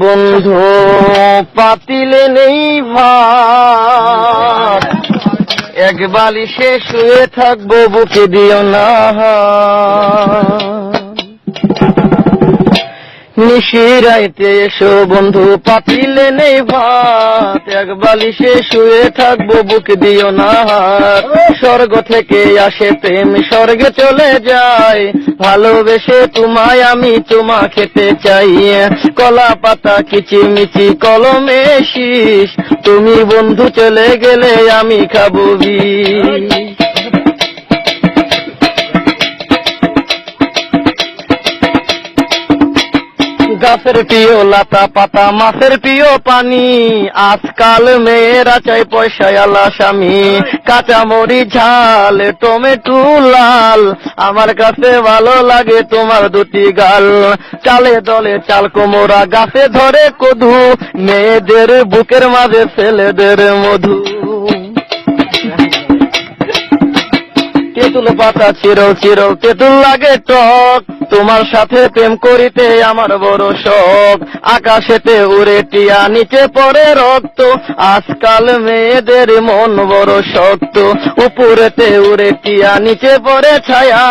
বন্ধু পাতিলে নেই ভাত, এক বালিশে শুয়ে থাকবো বুকে দিও না। নিশিরাইতে এসো বন্ধু পাতিলে নেই ভাত, এক বালিশে শুয়ে থাকবো বুকে দিও না। স্বর্গ থেকে আসে প্রেম স্বর্গে চলে যায়, ভালোবেসে তোমায় আমি তোমা খেতে চাই। কলা পাতা কিচিমিচি কলমে শীষ, তুমি বন্ধু চলে গেলে আমি খাবো বিষ। গাছের প্রিয় লতা পাতা মাছের প্রিয় পানি, আজকাল মেয়েরা চাই পয়সায় আলা স্বামী। কাঁচামরিচ ঝাল টমেটো লাল, আমার কাছে ভালো লাগে তোমার দুটি গাল। চালে দলে চাল কোমরা গাছে ধরে কদু, মেয়েদের বুকের মাঝে ছেলেদের মধু। তেঁতুল পাতা চিরল চিরল তেঁতুল লাগে টক, তোমার সাথে প্রেম করিতে আমার বড় শখ। আকাশেতে উড়ে টিয়া নিচে পড়ে রক্ত, আজকাল মেয়েদের মন বড় শক্ত। উপরেতে উড়ে টিয়া নিচে পড়ে ছায়া,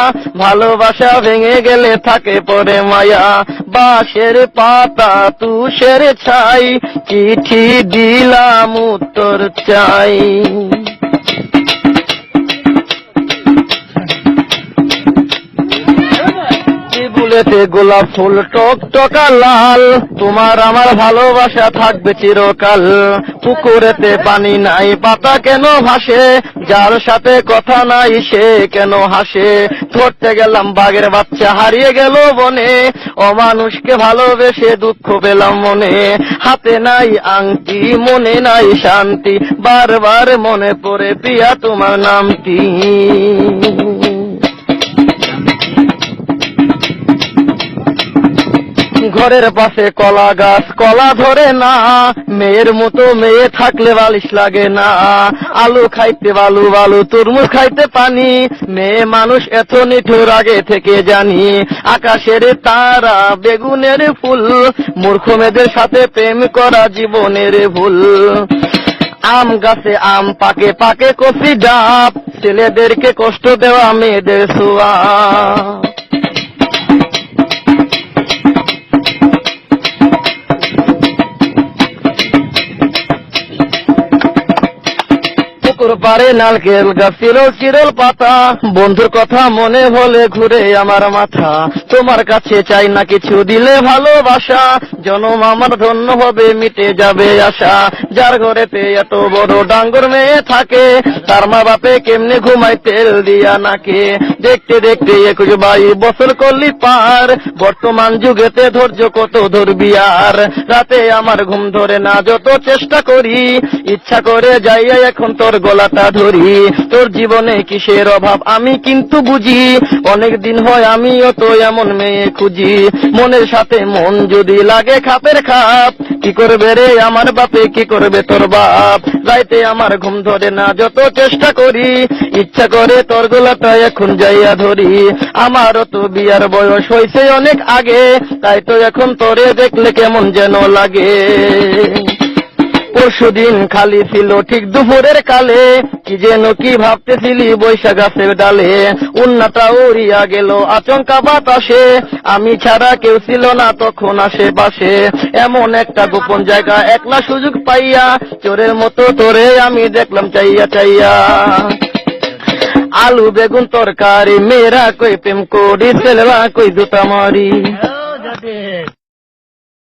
ভালোবাসা ভেঙে গেলে থাকে পড়ে মায়া। বাঁশের পাতা তুষের ছাই, চিঠি দিলাম উত্তর চাই। ফুলেতে গোলাপ ফুল টক টকা লাল, তোমার আমার ভালোবাসা থাকবে চিরকাল। পুকুরেতে পানি নাই পাতা কেন ভাসে, যার সাথে কথা নাই সে কেন হাসে। ধরতে গেলাম বাঘের বাচ্চা হারিয়ে গেল বনে, অমানুষকে ভালোবেসে দুঃখ পেলাম মনে। হাতে নাই আংটি মনে নাই শান্তি, বারবার মনে পড়ে প্রিয়া তোমার নামটি। ঘরের পাশে কলা গাছ কলা ধরে না, মেয়ের মতো মেয়ে থাকলে বালিশ লাগে না। আলু খাইতে বালু বালু তরমুজ খাইতে পানি, মেয়ে মানুষ এত নিঠুর আগে থেকে জানি। আকাশের তারা বেগুনের ফুল, মূর্খ মেয়েদের সাথে প্রেম করা জীবনের ভুল। আম গাছে আম পাকে পাকে কচি ডাব, ছেলেদেরকে কষ্ট দেওয়া মেয়েদের ছোঁয়া। পারে নারকেল গাছ চিরল চিরল পাতা, বন্ধুর কথা মনে হলে ঘুরে আমার মাথা। তোমার কাছে চাই না কিছু দিলে ভালোবাসা, জনম আমার ধন্য হবে মিটে যাবে আশা। যার ঘরেতে এত বড় ডাঙ্গর মেয়ে থাকে, তার মা বাপে কেমনে ঘুমায় তেল দিয়া নাকে। দেখতে দেখতে 21 বছর করলি পার, বর্তমান যুগেতে ধৈর্য কত ধরবি আর। রাতে আমার ঘুম ধরে না যত চেষ্টা করি, ইচ্ছা করে যাইয়া এখন তোর গলাটা ধরি। তোর জীবনে কিসের অভাব আমি কিন্তু বুঝি, অনেক দিন হয় আমিও তো এমন মেয়ে খুঁজি। মনের সাথে মন যদি লাগে খাপের খাপ, কি করবে রে আমার বাপে কি করবে তোর বাপ। রাইতে আমার ঘুম ধরে না যত চেষ্টা করি, ইচ্ছা করে তোর গলাটা এখন যাইয়া ধরি। আমারও তো বিয়ার বয়স হয়েছে অনেক আগে, তাই তো এখন তোরে দেখলে কেমন যেন লাগে। পরশুদিন খালি ছিল ঠিক দুপুরের কালে, কি যেন কি ভাবতেছিলি বৈশাখ গাছের ডালে। উন্নাটা উড়িয়া গেল আচমকা বাতাসে, আমি ছাড়া কেউ ছিল না তখন আশেপাশে। এমন একটা গোপন জায়গা একলা সুযোগ পাইয়া, চোরের মতো তোরে আমি দেখলাম চাইয়া চাইয়া। আলু বেগুন তরকারি মেয়েরা কই প্রেম করি, ছেলেরা কই জুতা মারি।